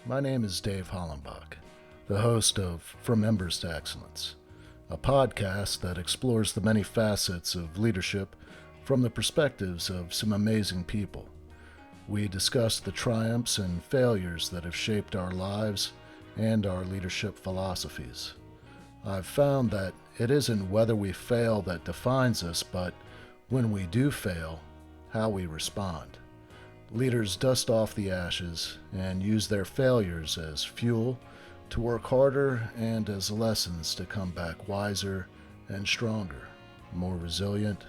My name is Dave Hollenbach, the host of From Embers to Excellence, a podcast that explores the many facets of leadership from the perspectives of some amazing people. We discuss the triumphs and failures that have shaped our lives and our leadership philosophies. I've found that it isn't whether we fail that defines us, but when we do fail, how we respond. Leaders dust off the ashes and use their failures as fuel to work harder and as lessons to come back wiser and stronger, more resilient,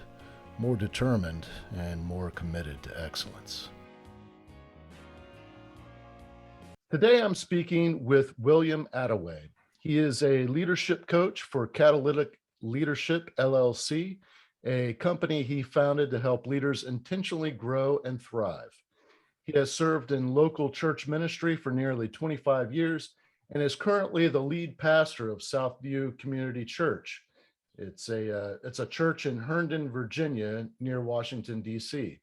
more determined, and more committed to excellence. Today I'm speaking with William Attaway. He is a leadership coach for Catalytic Leadership, LLC, a company he founded to help leaders intentionally grow and thrive. He has served in local church ministry for nearly 25 years and is currently the lead pastor of Southview Community Church. It's a church in Herndon, Virginia, near Washington, D.C.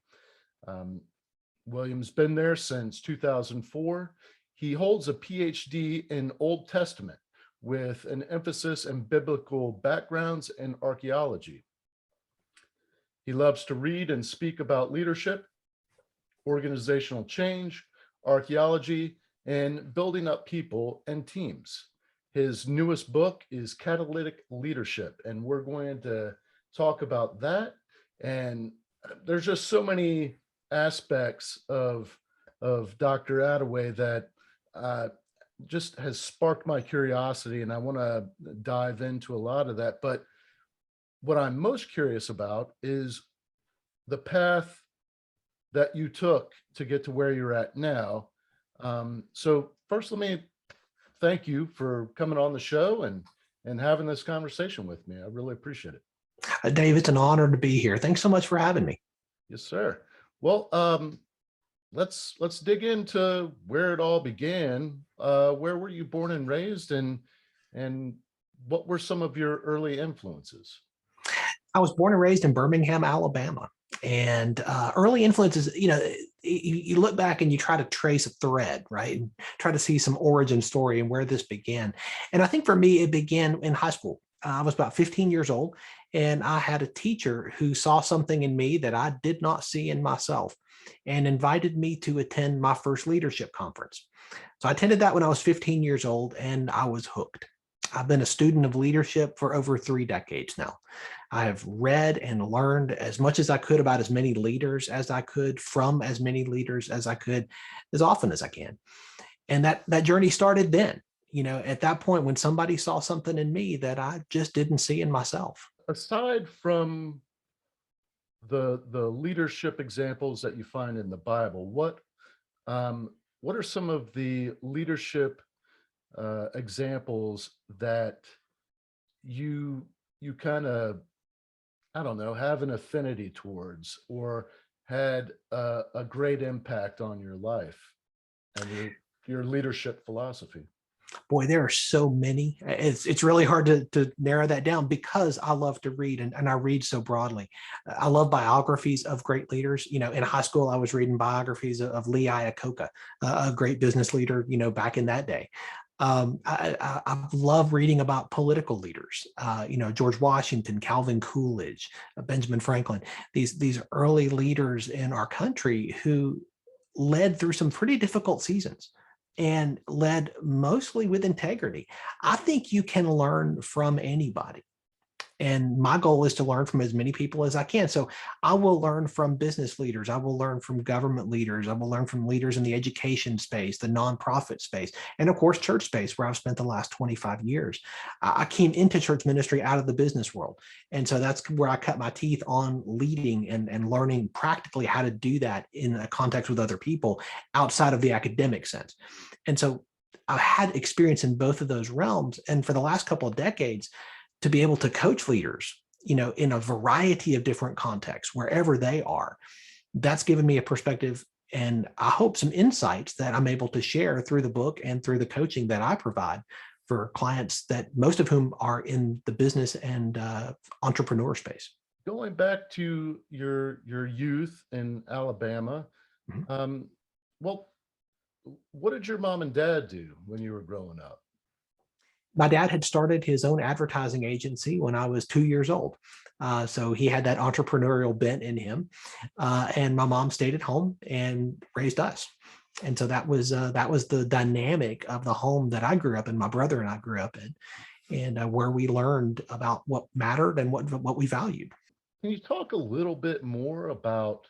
William's been there since 2004. He holds a Ph.D. in Old Testament with an emphasis in Biblical Backgrounds and Archaeology. He loves to read and speak about leadership, organizational change, archaeology, and building up people and teams. His newest book is Catalytic Leadership, and we're going to talk about that. And there's just so many aspects of Dr. Attaway that just has sparked my curiosity, and I want to dive into a lot of that. But what I'm most curious about is the path that you took to get to where you're at now. So first, let me thank you for coming on the show and having this conversation with me. I really appreciate it. Dave, it's an honor to be here. Thanks so much for having me. Yes, sir. Well, let's dig into where it all began. Where were you born and raised, and what were some of your early influences? I was born and raised in Birmingham, Alabama. And early influences, you look back and you try to trace a thread, right? And try to see some origin story and where this began. And I think for me, it began in high school. I was about 15 years old, and I had a teacher who saw something in me that I did not see in myself and invited me to attend my first leadership conference. So I attended that when I was 15 years old, and I was hooked. I've been a student of leadership for over 3 decades now. I have read and learned as much as I could about as many leaders as I could, from as many leaders as I could, as often as I can. And that journey started then, at that point when somebody saw something in me that I just didn't see in myself. Aside from the leadership examples that you find in the Bible, what are some of the leadership examples that you kind of, I don't know, have an affinity towards, or had a great impact on your life and your leadership philosophy? Boy, there are so many. It's really hard to narrow that down because I love to read, and I read so broadly. I love biographies of great leaders. In high school, I was reading biographies of Lee Iacocca, a great business leader, back in that day. I love reading about political leaders, George Washington, Calvin Coolidge, Benjamin Franklin, these early leaders in our country who led through some pretty difficult seasons and led mostly with integrity. I think you can learn from anybody. And my goal is to learn from as many people as I can. So I will learn from business leaders. I will learn from government leaders. I will learn from leaders in the education space, the nonprofit space, and of course, church space, where I've spent the last 25 years. I came into church ministry out of the business world. And so that's where I cut my teeth on leading and learning practically how to do that in a context with other people outside of the academic sense. And so I've had experience in both of those realms. And for the last couple of decades, to be able to coach leaders, in a variety of different contexts, wherever they are, that's given me a perspective and I hope some insights that I'm able to share through the book and through the coaching that I provide for clients, that most of whom are in the business and entrepreneur space. Going back to your youth in Alabama, Mhm. well, what did your mom and dad do when you were growing up? My dad had started his own advertising agency when I was 2 years old. So he had that entrepreneurial bent in him. And my mom stayed at home and raised us. And so that was the dynamic of the home that I grew up in, my brother and I grew up in, and where we learned about what mattered and what we valued. Can you talk a little bit more about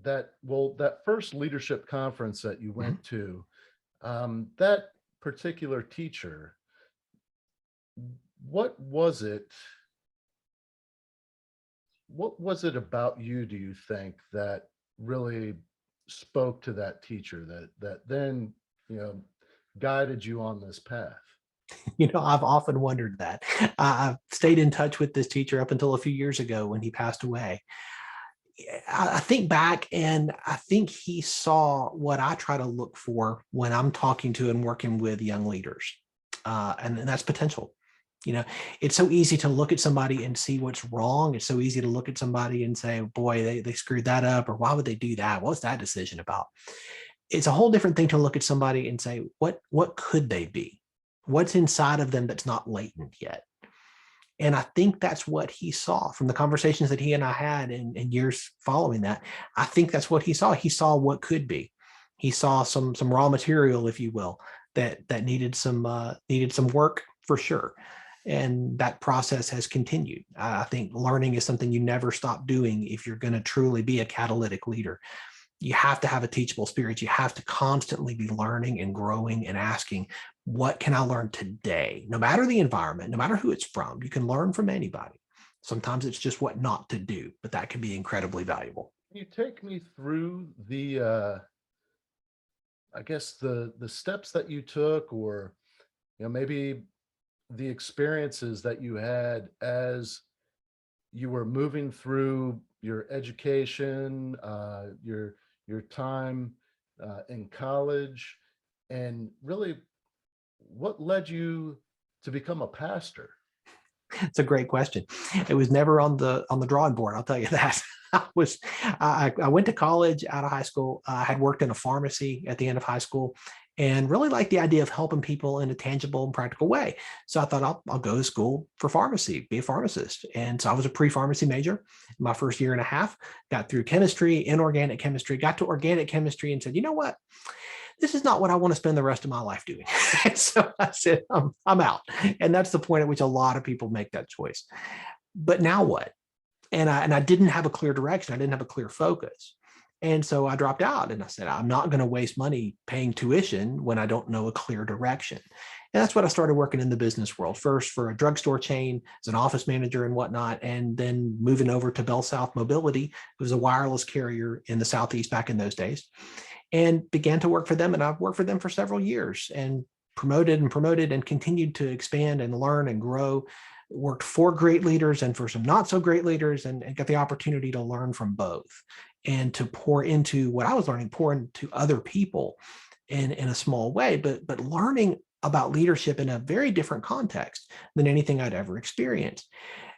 that first leadership conference that you Mhm. went to, that particular teacher, what was it what was it about you, do you think, that really spoke to that teacher that then, you know, guided you on this path? I've often wondered that. I've stayed in touch with this teacher up until a few years ago when he passed away. I think back and I think he saw what I try to look for when I'm talking to and working with young leaders. And that's potential. You know, it's so easy to look at somebody and see what's wrong. It's so easy to look at somebody and say, boy, they screwed that up, or why would they do that? What's that decision about? It's a whole different thing to look at somebody and say, what could they be? What's inside of them that's not latent yet? And I think that's what he saw from the conversations that he and I had in years following that. I think that's what he saw. He saw what could be. He saw some raw material, if you will, that needed some work for sure. And that process has continued. I think learning is something you never stop doing if you're going to truly be a catalytic leader. You have to have a teachable spirit. You have to constantly be learning and growing and asking, what can I learn today? No matter the environment, no matter who it's from, you can learn from anybody. Sometimes it's just what not to do, but that can be incredibly valuable. Can you take me through I guess the steps that you took, or maybe the experiences that you had as you were moving through your education, your time in college, and really what led you to become a pastor? It's a great question. It was never on the drawing board, I'll tell you that. I went to college out of high school. I had worked in a pharmacy at the end of high school and really liked the idea of helping people in a tangible and practical way. So I thought I'll go to school for pharmacy, be a pharmacist. And so I was a pre-pharmacy major my first year and a half, got through chemistry, inorganic chemistry, got to organic chemistry and said, you know what? This is not what I want to spend the rest of my life doing. So I said, I'm out. And that's the point at which a lot of people make that choice. But now what? And I didn't have a clear direction. I didn't have a clear focus. And so I dropped out and I said, I'm not going to waste money paying tuition when I don't know a clear direction. And that's what I started working in the business world, first for a drugstore chain as an office manager and whatnot, and then moving over to Bell South Mobility. It was a wireless carrier in the Southeast back in those days, and began to work for them. And I've worked for them for several years and promoted and continued to expand and learn and grow. Worked for great leaders and for some not so great leaders, and got the opportunity to learn from both and to pour into what I was learning, pour into other people in a small way, but learning about leadership in a very different context than anything I'd ever experienced.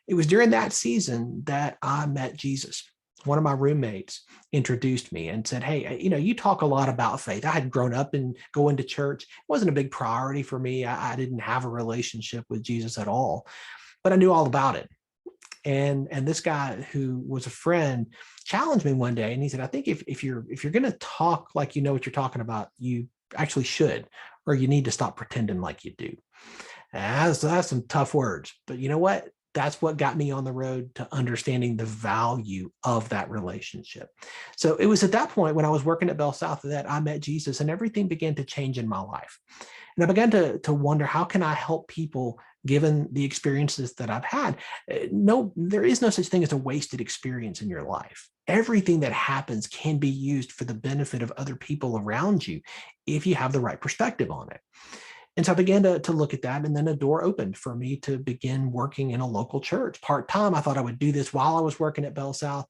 It was during that season that I met Jesus. One of my roommates introduced me and said, hey, you talk a lot about faith. I had grown up and going to church. It wasn't a big priority for me. I didn't have a relationship with Jesus at all, but I knew all about it. And this guy who was a friend challenged me one day, and he said, I think if you're going to talk like you know what you're talking about, you actually should, or you need to stop pretending like you do. And that's some tough words, but you know what? That's what got me on the road to understanding the value of that relationship. So it was at that point when I was working at Bell South that I met Jesus, and everything began to change in my life. And I began to wonder, how can I help people given the experiences that I've had? No, there is no such thing as a wasted experience in your life. Everything that happens can be used for the benefit of other people around you if you have the right perspective on it. And so I began to look at that, and then a door opened for me to begin working in a local church part-time. I thought I would do this while I was working at Bell South,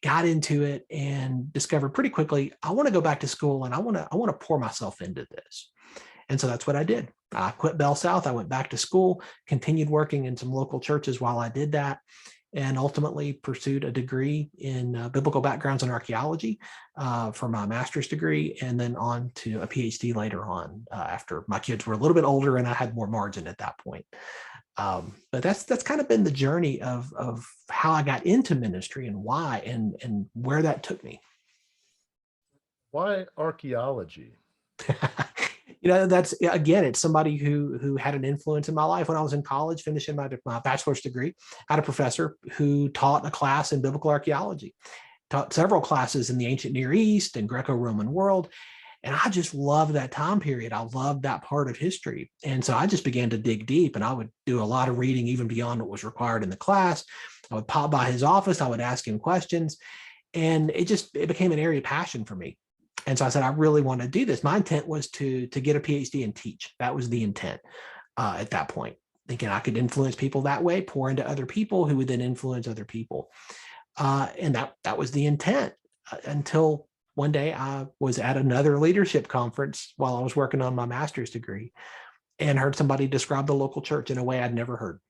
got into it and discovered pretty quickly, I want to go back to school and I want to pour myself into this. And so that's what I did. I quit Bell South. I went back to school, continued working in some local churches while I did that. and ultimately pursued a degree in Biblical Backgrounds and Archaeology for my master's degree, and then on to a PhD later on after my kids were a little bit older and I had more margin at that point. But that's kind of been the journey of how I got into ministry and why and where that took me. Why archaeology? That's, again, it's somebody who had an influence in my life. When I was in college, finishing my bachelor's degree, I had a professor who taught a class in biblical archaeology, taught several classes in the ancient Near East and Greco-Roman world. And I just loved that time period. I loved that part of history. And so I just began to dig deep, and I would do a lot of reading even beyond what was required in the class. I would pop by his office. I would ask him questions, and it became an area of passion for me. And so I said, I really want to do this. My intent was to get a PhD and teach. That was the intent at that point, thinking I could influence people that way, pour into other people who would then influence other people. And that was the intent until one day I was at another leadership conference while I was working on my master's degree and heard somebody describe the local church in a way I'd never heard.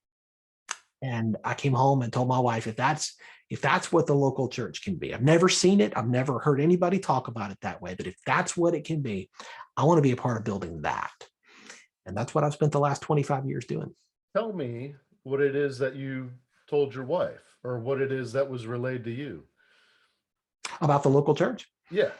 And I came home and told my wife, if that's what the local church can be, I've never seen it, I've never heard anybody talk about it that way, but if that's what it can be, I want to be a part of building that. And that's what I've spent the last 25 years doing. Tell me what it is that you told your wife, or what it is that was relayed to you. About the local church? Yeah.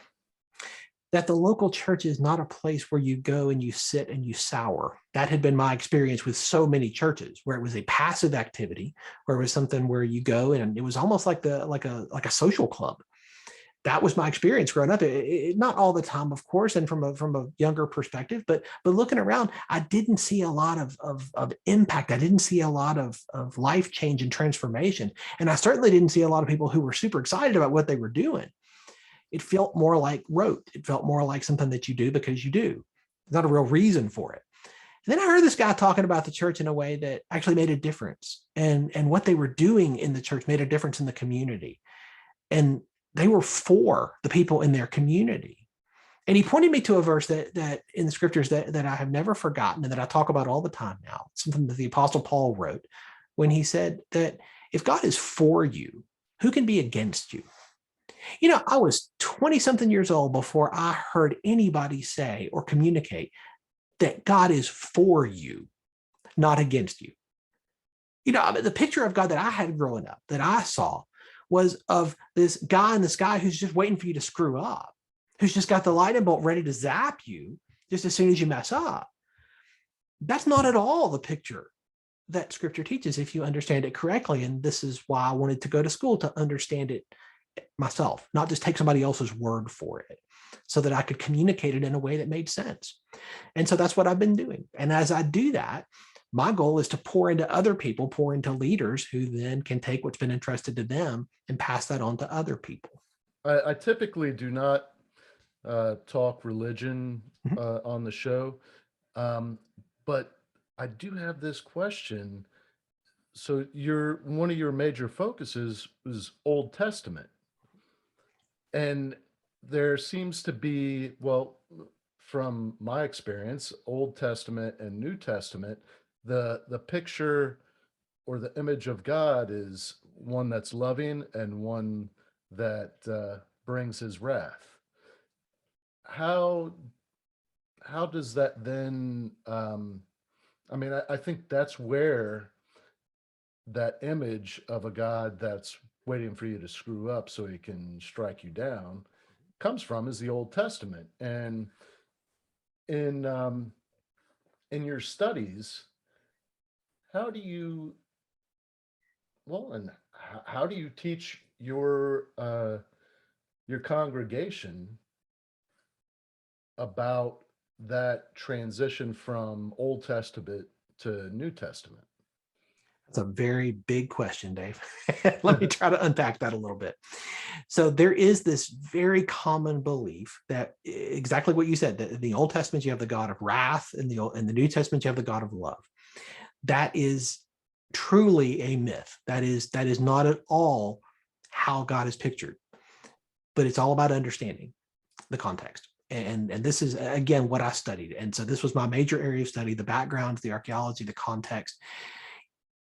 That the local church is not a place where you go and you sit and you sour. That had been my experience with so many churches, where it was a passive activity, where it was something where you go and it was almost like a social club. That was my experience growing up. Not all the time, of course, and from a younger perspective, but looking around, I didn't see a lot of impact. I didn't see a lot of life change and transformation. And I certainly didn't see a lot of people who were super excited about what they were doing. It felt more like rote. It felt more like something that you do because you do. There's not a real reason for it. And then I heard this guy talking about the church in a way that actually made a difference. And what they were doing in the church made a difference in the community. And they were for the people in their community. And he pointed me to a verse that in the scriptures that I have never forgotten and that I talk about all the time now, something that the Apostle Paul wrote when he said that if God is for you, who can be against you? I was 20-something years old before I heard anybody say or communicate that God is for you, not against you. The picture of God that I had growing up, that I saw, was of this guy in the sky who's just waiting for you to screw up, who's just got the lightning bolt ready to zap you just as soon as you mess up. That's not at all the picture that Scripture teaches if you understand it correctly. And this is why I wanted to go to school, to understand it myself, not just take somebody else's word for it, so that I could communicate it in a way that made sense. And so that's what I've been doing. And as I do that, my goal is to pour into other people, pour into leaders who then can take what's been entrusted to them and pass that on to other people. I typically do not talk religion on the show, but I do have this question. So one of your major focuses is Old Testament. And there seems to be, well, from my experience, Old Testament and New Testament, the picture or the image of God is one that's loving and one that brings his wrath. How does that then, I think that's where that image of a God that's waiting for you to screw up so he can strike you down comes from, is the Old Testament. And in your studies, how do you teach your congregation about that transition from Old Testament to New Testament? That's a very big question, Dave. Let me try to unpack that a little bit. So there is this very common belief that exactly what you said, that in the Old Testament, you have the God of wrath, in the New Testament, you have the God of love. That is truly a myth. That is not at all how God is pictured, but it's all about understanding the context. And this is, again, what I studied. And so this was my major area of study, the background, the archaeology, the context.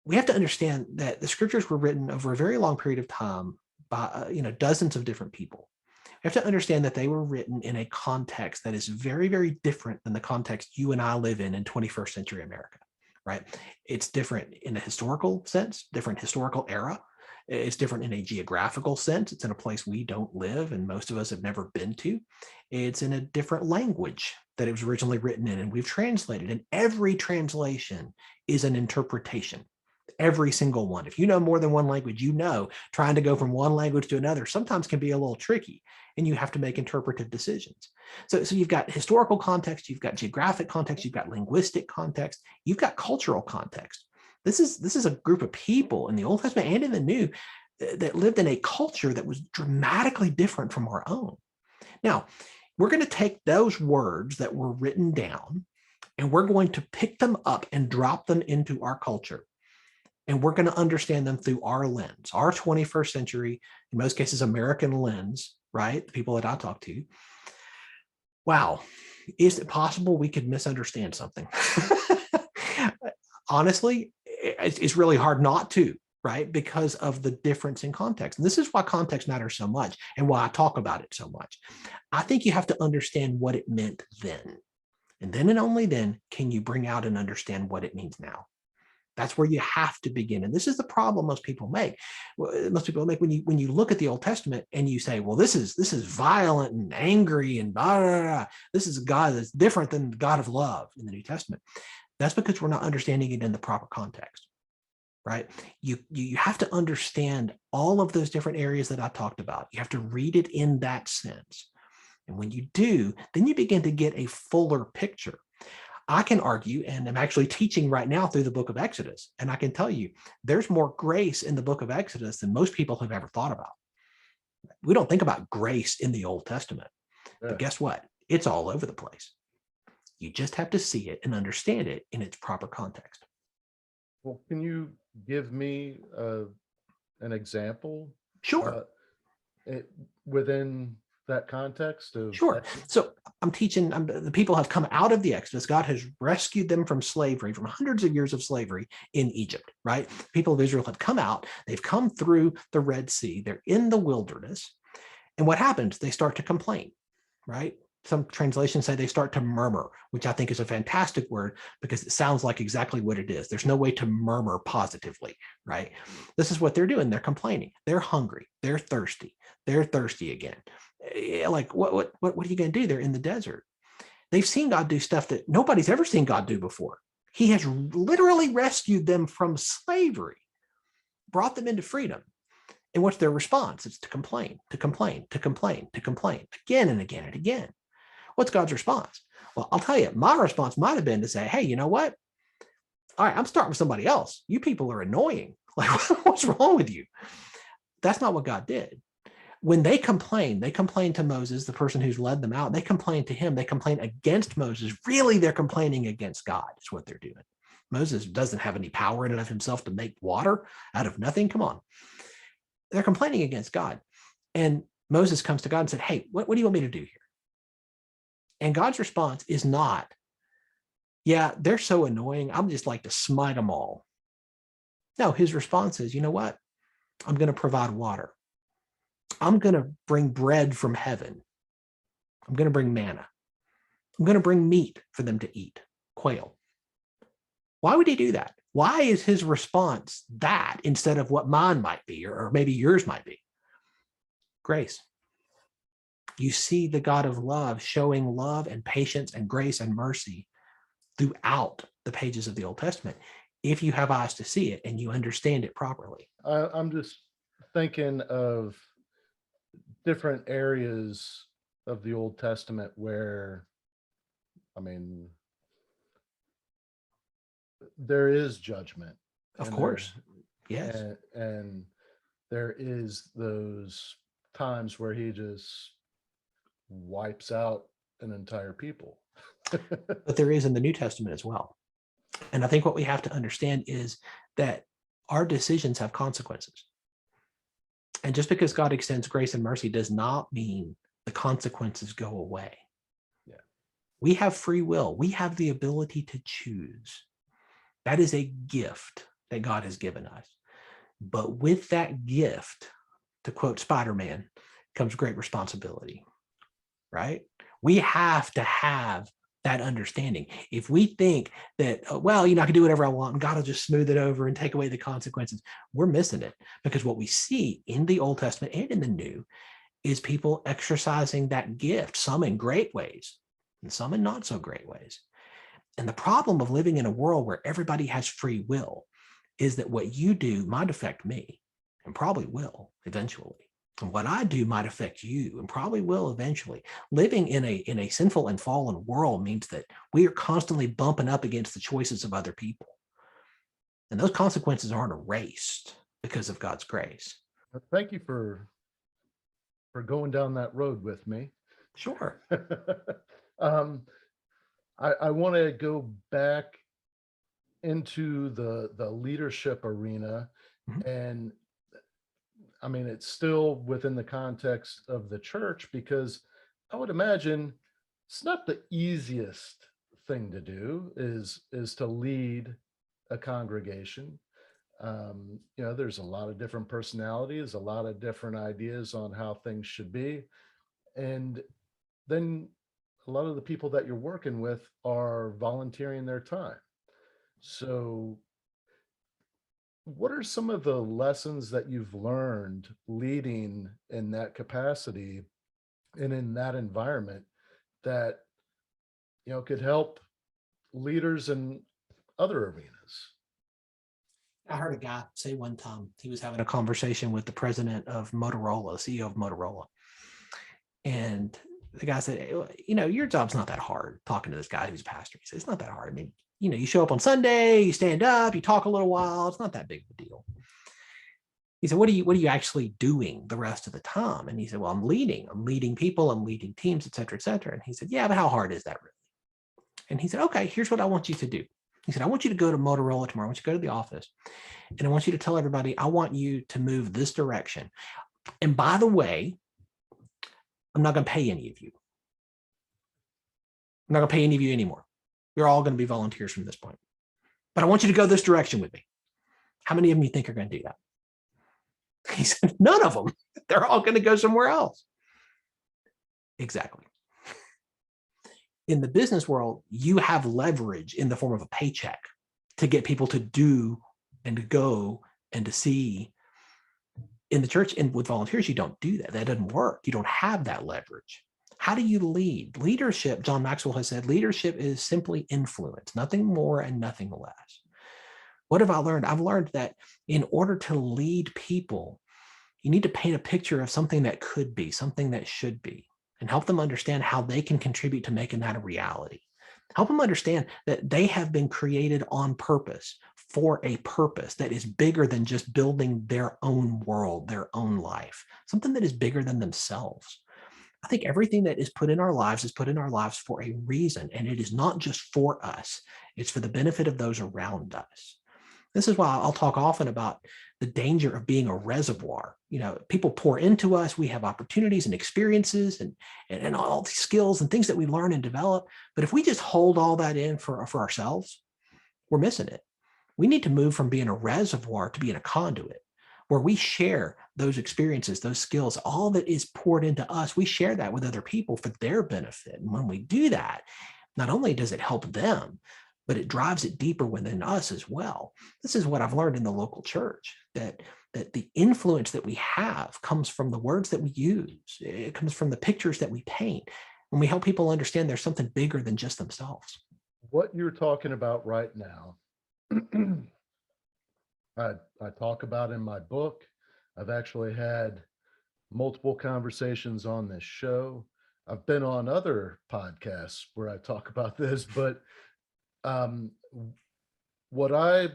we have to understand that the scriptures were written over a very long period of time by dozens of different people. We have to understand that they were written in a context that is very, very different than the context you and I live in 21st century America, right? It's different in a historical sense, different historical era. It's different in a geographical sense. It's in a place we don't live and most of us have never been to. It's in a different language that it was originally written in, and we've translated. And every translation is an interpretation. Every single one. If you know more than one language, trying to go from one language to another sometimes can be a little tricky, and you have to make interpretive decisions. So you've got historical context, you've got geographic context, you've got linguistic context, you've got cultural context. This is a group of people in the Old Testament and in the New that lived in a culture that was dramatically different from our own. Now, we're going to take those words that were written down and we're going to pick them up and drop them into our culture. And we're going to understand them through our lens, our 21st century, in most cases, American lens, right? The people that I talk to. Wow. Is it possible we could misunderstand something? Honestly, it's really hard not to, right? Because of the difference in context. And this is why context matters so much and why I talk about it so much. I think you have to understand what it meant then. And then and only then can you bring out and understand what it means now. That's where you have to begin. And this is the problem most people make. Most people make when you look at the Old Testament and you say, well, this is violent and angry and blah, blah, blah. This is a God that's different than the God of love in the New Testament. That's because we're not understanding it in the proper context, right? You have to understand all of those different areas that I talked about. You have to read it in that sense. And when you do, then you begin to get a fuller picture. I can argue, and I'm actually teaching right now through the book of Exodus, and I can tell you there's more grace in the book of Exodus than most people have ever thought about. We don't think about grace in the Old Testament, but guess what? It's all over the place. You just have to see it and understand it in its proper context. Well, can you give me an example? Sure. Within that context of Sure. Exodus? So I'm teaching, the people have come out of the Exodus. God has rescued them from slavery, from hundreds of years of slavery in Egypt, right? The people of Israel have come out. They've come through the Red Sea. They're in the wilderness. And what happens? They start to complain, right? Some translations say they start to murmur, which I think is a fantastic word because it sounds like exactly what it is. There's no way to murmur positively, right? This is what they're doing. They're complaining. They're hungry. They're thirsty. They're thirsty again. Like, what are you going to do? They're in the desert. They've seen God do stuff that nobody's ever seen God do before. He has literally rescued them from slavery, brought them into freedom. And what's their response? It's to complain, to complain, to complain, to complain again and again and again. What's God's response? Well, I'll tell you, my response might have been to say, hey, you know what? All right, I'm starting with somebody else. You people are annoying. Like, what's wrong with you? That's not what God did. When they complain to Moses, the person who's led them out. They complain to him. They complain against Moses. Really, they're complaining against God is what they're doing. Moses doesn't have any power in and of himself to make water out of nothing. Come on. They're complaining against God. And Moses comes to God and said, hey, what do you want me to do here? And God's response is not, yeah, they're so annoying. I'm just like to smite them all. No, his response is, you know what? I'm going to provide water. I'm going to bring bread from heaven. I'm going to bring manna. I'm going to bring meat for them to eat, quail. Why would he do that? Why is his response that instead of what mine might be, or maybe yours might be? Grace. You see the God of love showing love and patience and grace and mercy throughout the pages of the Old Testament, if you have eyes to see it and you understand it properly. I'm just thinking of different areas of the Old Testament where, I mean, there is judgment. Of course. Yes. And there is those times where he just wipes out an entire people. But there is in the New Testament as well. And I think what we have to understand is that our decisions have consequences. And just because God extends grace and mercy does not mean the consequences go away. Yeah. We have free will. We have the ability to choose. That is a gift that God has given us. But with that gift, to quote Spider-Man, comes great responsibility, right? We have to have that understanding. If we think that, well, I can do whatever I want and God will just smooth it over and take away the consequences, we're missing it. Because what we see in the Old Testament and in the New is people exercising that gift, some in great ways and some in not so great ways. And the problem of living in a world where everybody has free will is that what you do might affect me and probably will eventually. And what I do might affect you and probably will eventually. Living in a sinful and fallen world means that we are constantly bumping up against the choices of other people. And those consequences aren't erased because of God's grace. Thank you for going down that road with me. Sure. I want to go back into the leadership arena. Mhm. And I mean, it's still within the context of the church, because I would imagine it's not the easiest thing to do is to lead a congregation. There's a lot of different personalities, a lot of different ideas on how things should be. And then a lot of the people that you're working with are volunteering their time. So what are some of the lessons that you've learned leading in that capacity and in that environment that could help leaders in other arenas? I heard a guy say one time, he was having a conversation with the president of Motorola, CEO of Motorola. And the guy said, your job's not that hard, talking to this guy who's a pastor. He said, it's not that hard. I mean, you show up on Sunday, you stand up, you talk a little while. It's not that big of a deal. He said, what are you actually doing the rest of the time? And he said, well, I'm leading people, I'm leading teams, et cetera, et cetera. And he said, yeah, but how hard is that really? And he said, okay, here's what I want you to do. He said, I want you to go to Motorola tomorrow. I want you to go to the office and I want you to tell everybody, I want you to move this direction. And by the way, I'm not going to pay any of you. I'm not going to pay any of you anymore. You're all going to be volunteers from this point. But I want you to go this direction with me. How many of them you think are going to do that? He said, none of them. They're all going to go somewhere else. Exactly. In the business world, you have leverage in the form of a paycheck to get people to do and to go and to see. In the church and with volunteers, you don't do that. That doesn't work. You don't have that leverage. How do you lead? Leadership, John Maxwell has said, leadership is simply influence, nothing more and nothing less. What have I learned? I've learned that in order to lead people, you need to paint a picture of something that could be, something that should be, and help them understand how they can contribute to making that a reality. Help them understand that they have been created on purpose for a purpose that is bigger than just building their own world, their own life, something that is bigger than themselves. I think everything that is put in our lives is put in our lives for a reason, and it is not just for us. It's for the benefit of those around us. This is why I'll talk often about the danger of being a reservoir. People pour into us. We have opportunities and experiences and all these skills and things that we learn and develop. But if we just hold all that in for ourselves, we're missing it. We need to move from being a reservoir to being a conduit, where we share those experiences, those skills, all that is poured into us. We share that with other people for their benefit. And when we do that, not only does it help them, but it drives it deeper within us as well. This is what I've learned in the local church, that the influence that we have comes from the words that we use. It comes from the pictures that we paint. When we help people understand there's something bigger than just themselves. What you're talking about right now, I talk about in my book. I've actually had multiple conversations on this show. I've been on other podcasts where I talk about this, but what I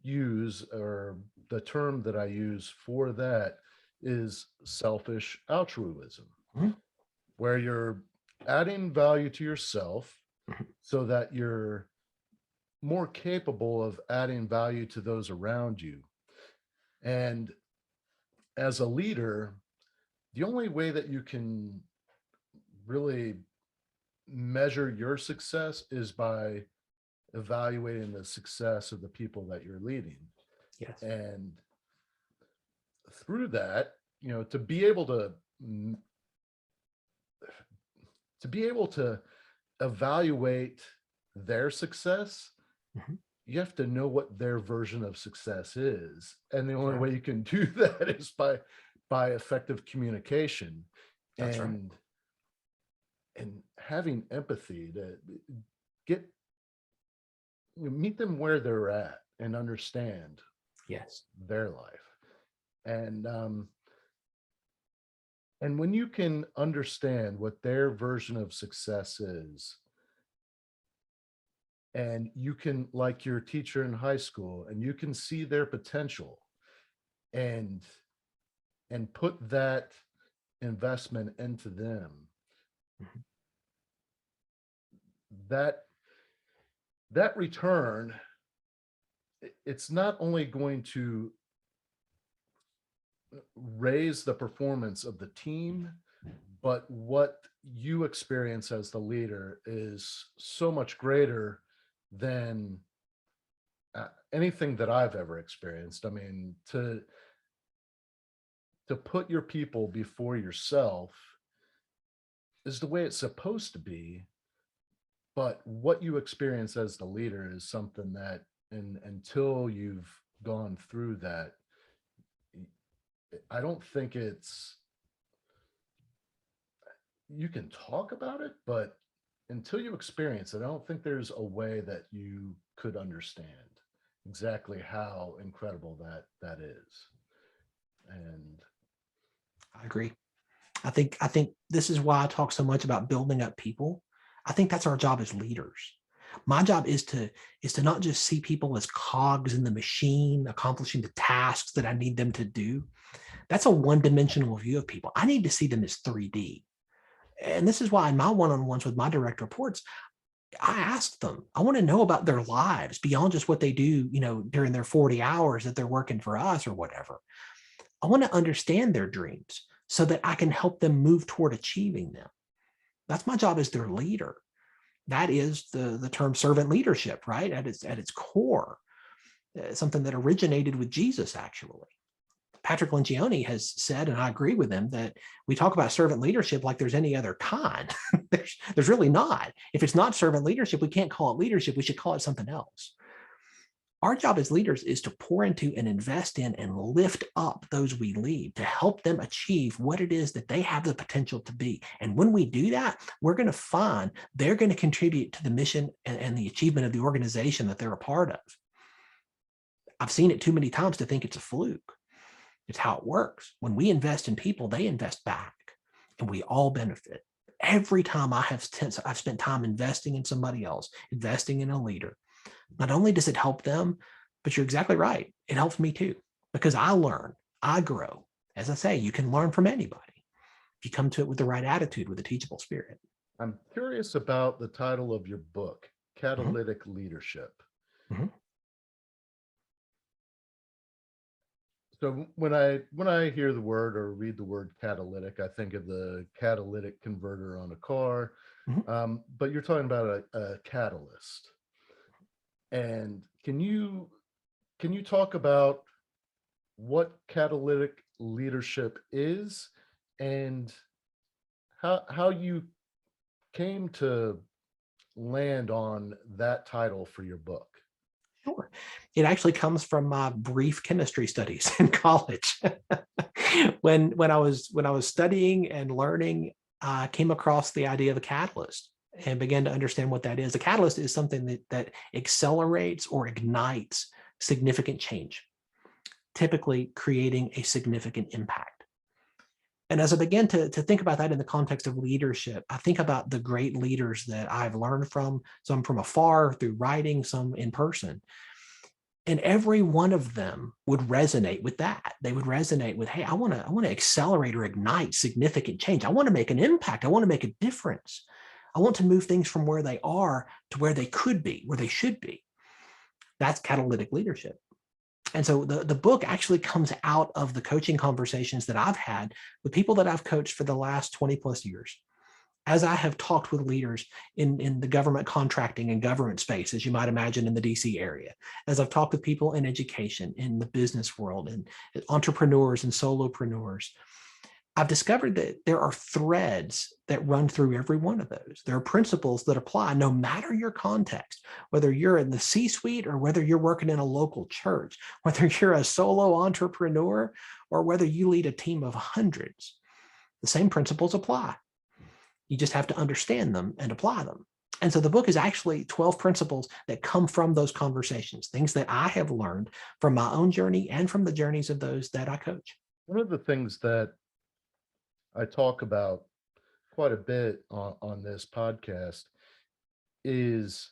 use, or the term that I use for that, is selfish altruism, where you're adding value to yourself so that you're more capable of adding value to those around you. And as a leader, the only way that you can really measure your success is by evaluating the success of the people that you're leading. Yes. And through that, to be able to evaluate their success, Mhm. you have to know what their version of success is. And the only Right. way you can do that is by effective communication. That's right. And having empathy to get meet them where they're at and understand Yes. their life. And when you can understand what their version of success is, and you can, like your teacher in high school, and you can see their potential and put that investment into them, Mhm. that return, it's not only going to raise the performance of the team, but what you experience as the leader is so much greater than anything that I've ever experienced. I mean, to put your people before yourself is the way it's supposed to be, but what you experience as the leader is something that, until you've gone through that, I don't think you can talk about it, but until you experience it, I don't think there's a way that you could understand exactly how incredible that is. And I agree. I think this is why I talk so much about building up people. I think that's our job as leaders. My job is to not just see people as cogs in the machine accomplishing the tasks that I need them to do. That's a one-dimensional view of people. I need to see them as 3D. And this is why in my one-on-ones with my direct reports, I ask them, I want to know about their lives beyond just what they do, during their 40 hours that they're working for us or whatever. I want to understand their dreams so that I can help them move toward achieving them. That's my job as their leader. That is the term servant leadership, right? At its core, something that originated with Jesus, actually. Patrick Lencioni has said, and I agree with him, that we talk about servant leadership like there's any other kind. there's really not. If it's not servant leadership, we can't call it leadership. We should call it something else. Our job as leaders is to pour into and invest in and lift up those we lead to help them achieve what it is that they have the potential to be. And when we do that, we're going to find they're going to contribute to the mission and the achievement of the organization that they're a part of. I've seen it too many times to think it's a fluke. It's how it works. When we invest in people, they invest back, and we all benefit. Every time I've spent time investing in somebody else, investing in a leader, not only does it help them, but you're exactly right. It helps me too, because I learn, I grow. As I say, you can learn from anybody if you come to it with the right attitude, with a teachable spirit. I'm curious about the title of your book, Mhm. Catalytic Leadership. Mhm. So when I hear the word or read the word catalytic, I think of the catalytic converter on a car. Mhm. But you're talking about a catalyst. And can you talk about what catalytic leadership is, and how you came to land on that title for your book? Sure. It actually comes from my brief chemistry studies in college. when I was studying and learning, I came across the idea of a catalyst and began to understand what that is. A catalyst is something that accelerates or ignites significant change, typically creating a significant impact. And as I began to think about that in the context of leadership, I think about the great leaders that I've learned from, some from afar through writing, some in person. And every one of them would resonate with that. They would resonate with, hey, I want to accelerate or ignite significant change. I want to make an impact. I want to make a difference. I want to move things from where they are to where they could be, where they should be. That's catalytic leadership. And so the book actually comes out of the coaching conversations that I've had with people that I've coached for the last 20 plus years. as I have talked with leaders in the government contracting and government space, as you might imagine in the DC area, as I've talked with people in education, in the business world, and entrepreneurs and solopreneurs, I've discovered that there are threads that run through every one of those. There are principles that apply no matter your context, whether you're in the C-suite or whether you're working in a local church, whether you're a solo entrepreneur or whether you lead a team of hundreds. The same principles apply. You just have to understand them and apply them. And so the book is actually 12 principles that come from those conversations, things that I have learned from my own journey and from the journeys of those that I coach. One of the things that I talk about quite a bit on this podcast is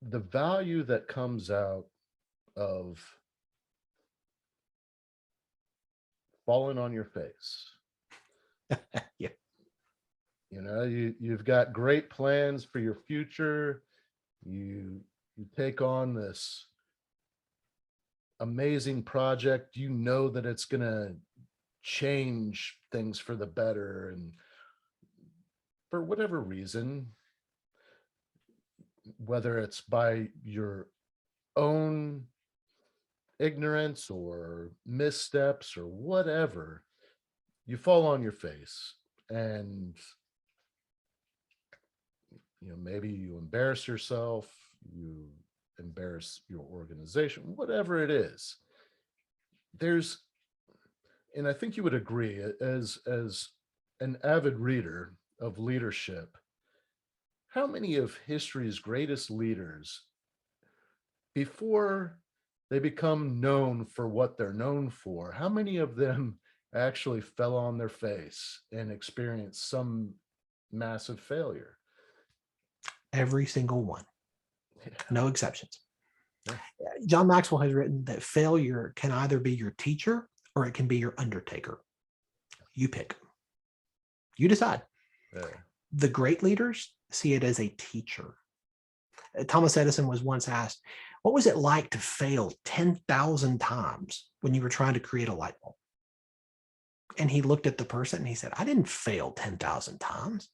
the value that comes out of falling on your face. Yeah. You know, you've got great plans for your future. You take on this amazing project. You know that it's going to change things for the better, and for whatever reason, whether it's by your own ignorance or missteps or whatever, you fall on your face, and maybe you embarrass yourself, you embarrass your organization, whatever it is. And I think you would agree, as an avid reader of leadership, how many of history's greatest leaders, before they become known for what they're known for, how many of them actually fell on their face and experienced some massive failure? Every single one, Yeah. no exceptions. Yeah. John Maxwell has written that failure can either be your teacher or it can be your undertaker. You pick. You decide. Yeah. The great leaders see it as a teacher. Thomas Edison was once asked, what was it like to fail 10,000 times when you were trying to create a light bulb? And he looked at the person and he said, I didn't fail 10,000 times.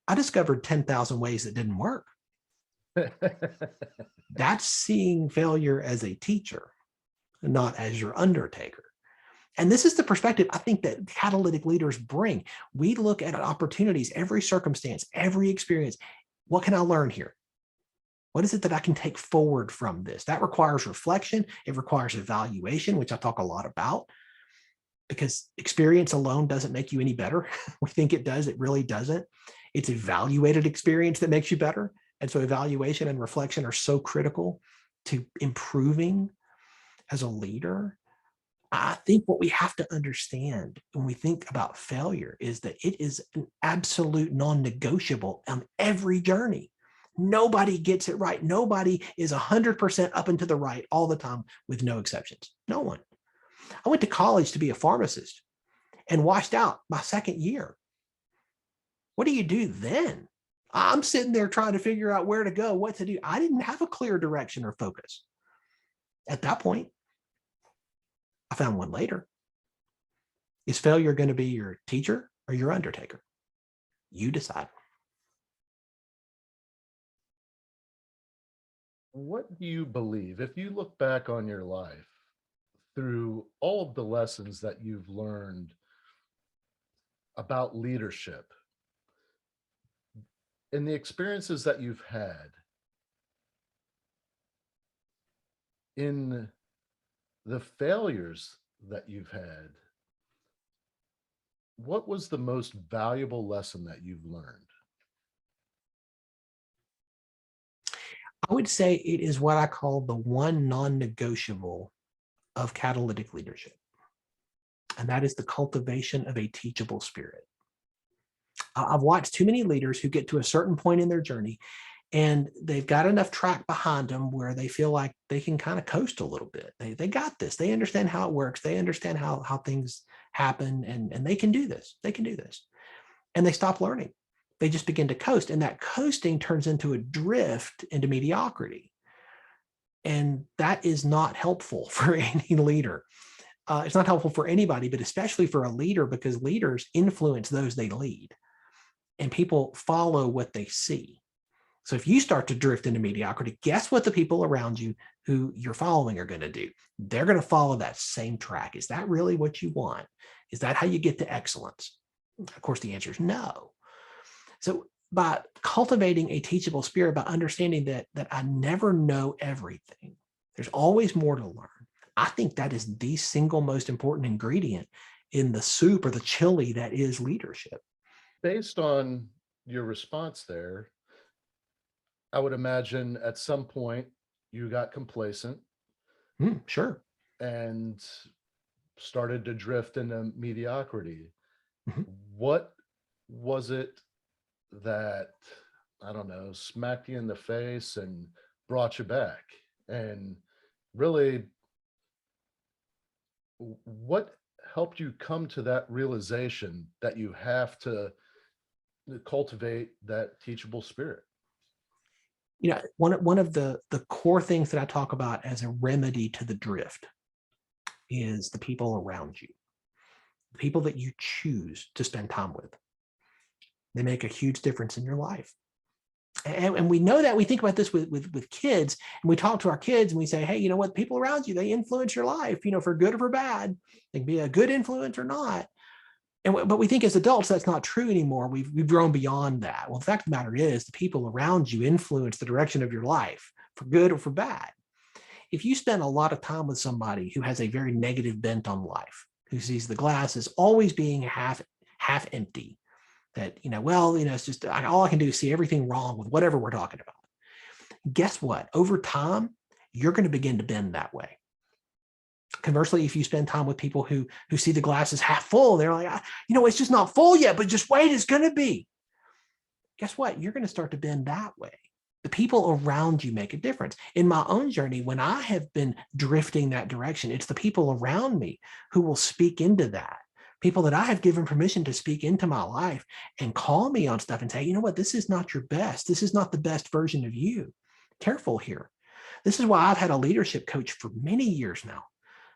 I discovered 10,000 ways that didn't work. That's seeing failure as a teacher, not as your undertaker. And this is the perspective I think that catalytic leaders bring. We look at opportunities, every circumstance, every experience. What can I learn here? What is it that I can take forward from this? That requires reflection. It requires evaluation, which I talk a lot about, because experience alone doesn't make you any better. We think it does. It really doesn't. It's evaluated experience that makes you better. And so evaluation and reflection are so critical to improving as a leader. I think what we have to understand when we think about failure is that it is an absolute non-negotiable on every journey. Nobody gets it right. Nobody is 100% up and to the right all the time with no exceptions. No one. I went to college to be a pharmacist and washed out my second year. What do you do then? I'm sitting there trying to figure out where to go, what to do. I didn't have a clear direction or focus. At that point, I found one later. Is failure going to be your teacher or your undertaker? You decide. What do you believe, if you look back on your life through all of the lessons that you've learned about leadership and the experiences that you've had, in the failures that you've had, what was the most valuable lesson that you've learned? I would say it is what I call the one non-negotiable of catalytic leadership. And that is the cultivation of a teachable spirit. I've watched too many leaders who get to a certain point in their journey and they've got enough track behind them where they feel like they can kind of coast a little bit. They got this. They understand how it works. They understand how things happen, and they can do this. They can do this. And they stop learning. They just begin to coast. And that coasting turns into a drift into mediocrity. And that is not helpful for any leader. It's not helpful for anybody, but especially for a leader, because leaders influence those they lead and people follow what they see. So if you start to drift into mediocrity, guess what the people around you who you're following are going to do? They're going to follow that same track. Is that really what you want? Is that how you get to excellence? Of course, the answer is no. So by cultivating a teachable spirit, by understanding that I never know everything, there's always more to learn. I think that is the single most important ingredient in the soup or the chili that is leadership. Based on your response there, I would imagine at some point you got complacent Sure. and started to drift into mediocrity. Mhm. What was it that, I don't know, smacked you in the face and brought you back? And really, what helped you come to that realization that you have to cultivate that teachable spirit? You know, one of the core things that I talk about as a remedy to the drift is the people around you, the people that you choose to spend time with. They make a huge difference in your life. And we know that. We think about this with kids, and we talk to our kids and we say, hey, you know what, people around you, they influence your life, you know, for good or for bad. They can be a good influence or not. But we think as adults, that's not true anymore. We've grown beyond that. Well, the fact of the matter is the people around you influence the direction of your life for good or for bad. If you spend a lot of time with somebody who has a very negative bent on life, who sees the glass as always being half empty, that, you know, well, you know, it's just all I can do is see everything wrong with whatever we're talking about. Guess what? Over time, you're going to begin to bend that way. Conversely, if you spend time with people who see the glass as half full, they're like, you know, it's just not full yet, but just wait, it's going to be. Guess what? You're going to start to bend that way. The people around you make a difference. In my own journey, when I have been drifting that direction, it's the people around me who will speak into that. People that I have given permission to speak into my life and call me on stuff and say, you know what, this is not your best. This is not the best version of you. Careful here. This is why I've had a leadership coach for many years now,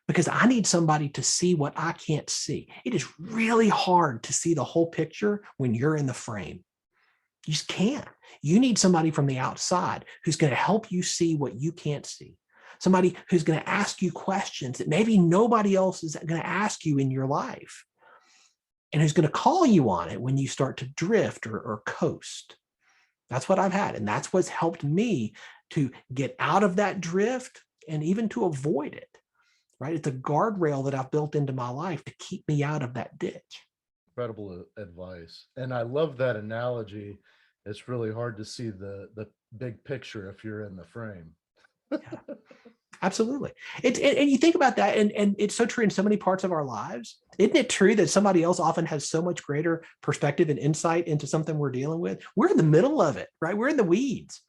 because I need somebody to see what I can't see. It is really hard to see the whole picture when you're in the frame. You just can't. You need somebody from the outside who's going to help you see what you can't see. Somebody who's going to ask you questions that maybe nobody else is going to ask you in your life, and who's going to call you on it when you start to drift or coast. That's what I've had. And that's what's helped me to get out of that drift and even to avoid it, right? It's a guardrail that I've built into my life to keep me out of that ditch. Incredible advice. And I love that analogy. It's really hard to see the big picture if you're in the frame. Yeah, absolutely. And you think about that, and it's so true in so many parts of our lives. Isn't it true that somebody else often has so much greater perspective and insight into something we're dealing with? We're in the middle of it, right? We're in the weeds.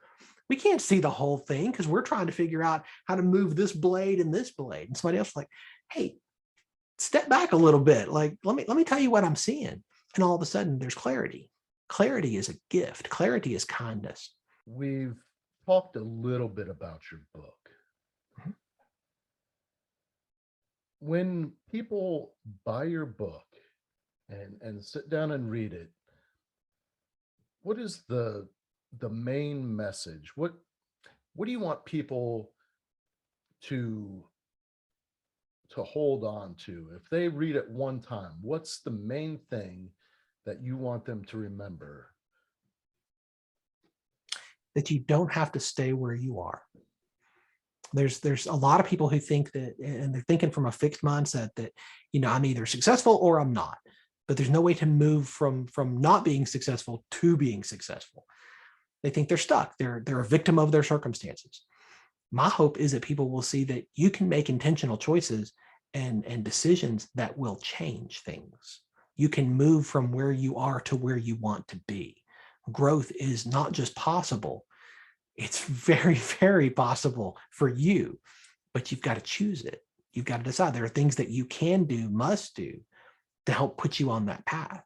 We can't see the whole thing because we're trying to figure out how to move this blade and this blade. And somebody else is like, hey, step back a little bit. Like, let me tell you what I'm seeing. And all of a sudden there's clarity. Clarity is a gift. Clarity is kindness. We've talked a little bit about your book. Mhm. When people buy your book and sit down and read it, what is the main message? What do you want people to hold on to? If they read it one time, what's the main thing that you want them to remember? That you don't have to stay where you are. There's a lot of people who think that, and they're thinking from a fixed mindset that, you know, I'm either successful or I'm not, but there's no way to move from not being successful to being successful. They think they're stuck. They're a victim of their circumstances. My hope is that people will see that you can make intentional choices and decisions that will change things. You can move from where you are to where you want to be. Growth is not just possible. It's very, very possible for you, but you've got to choose it. You've got to decide. There are things that you can do, must do, to help put you on that path.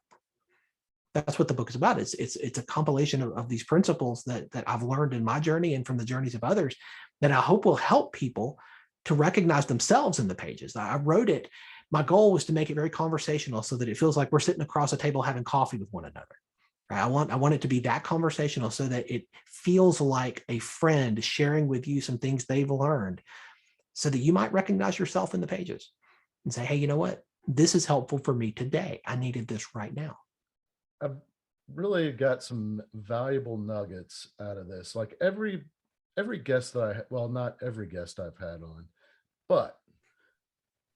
That's what the book is about. It's a compilation of these principles that I've learned in my journey and from the journeys of others that I hope will help people to recognize themselves in the pages. I wrote it. My goal was to make it very conversational so that it feels like we're sitting across a table having coffee with one another. Right? I want it to be that conversational so that it feels like a friend sharing with you some things they've learned, so that you might recognize yourself in the pages and say, hey, you know what? This is helpful for me today. I needed this right now. I've really got some valuable nuggets out of this. Like every guest that not every guest I've had on, but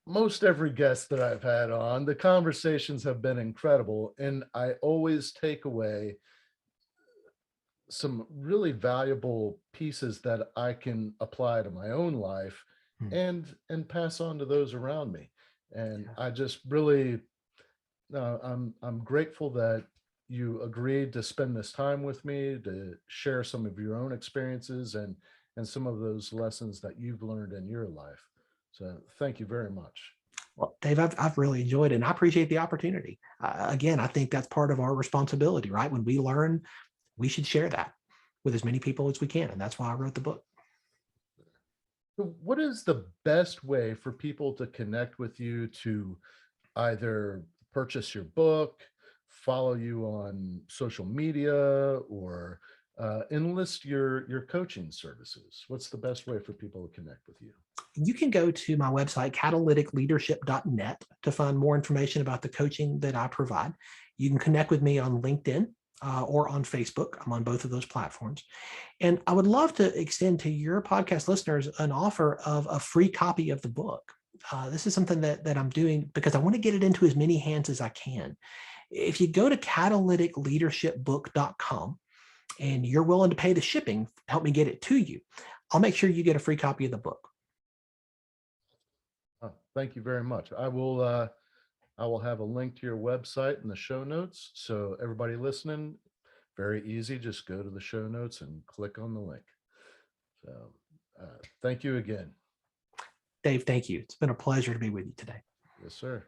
most every guest that I've had on, the conversations have been incredible. And I always take away some really valuable pieces that I can apply to my own life and pass on to those around me. And I just really, I'm grateful that you agreed to spend this time with me to share some of your own experiences and some of those lessons that you've learned in your life. So thank you very much. Well, Dave, I've really enjoyed it, and I appreciate the opportunity. Again, I think that's part of our responsibility, right? When we learn, we should share that with as many people as we can. And that's why I wrote the book. What is the best way for people to connect with you, to either purchase your book, follow you on social media, or enlist your coaching services? What's the best way for people to connect with you? You can go to my website, catalyticleadership.net, to find more information about the coaching that I provide. You can connect with me on LinkedIn or on Facebook. I'm on both of those platforms. And I would love to extend to your podcast listeners an offer of a free copy of the book. This is something that I'm doing because I want to get it into as many hands as I can. If you go to catalyticleadershipbook.com and you're willing to pay the shipping, help me get it to you, I'll make sure you get a free copy of the book. Thank you very much. I will have a link to your website in the show notes. So everybody listening, very easy. Just go to the show notes and click on the link. So thank you again. Dave, thank you. It's been a pleasure to be with you today. Yes, sir.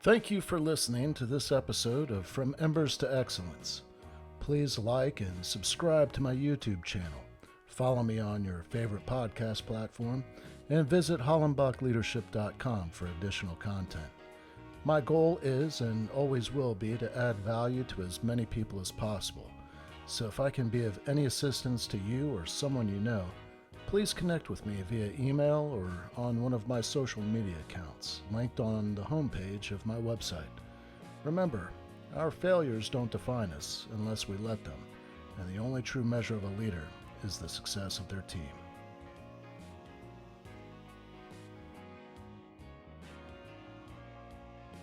Thank you for listening to this episode of From Embers to Excellence. Please like and subscribe to my YouTube channel. Follow me on your favorite podcast platform and visit hollenbachleadership.com for additional content. My goal is and always will be to add value to as many people as possible. So if I can be of any assistance to you or someone you know, please connect with me via email or on one of my social media accounts, linked on the homepage of my website. Remember, our failures don't define us unless we let them, and the only true measure of a leader is the success of their team.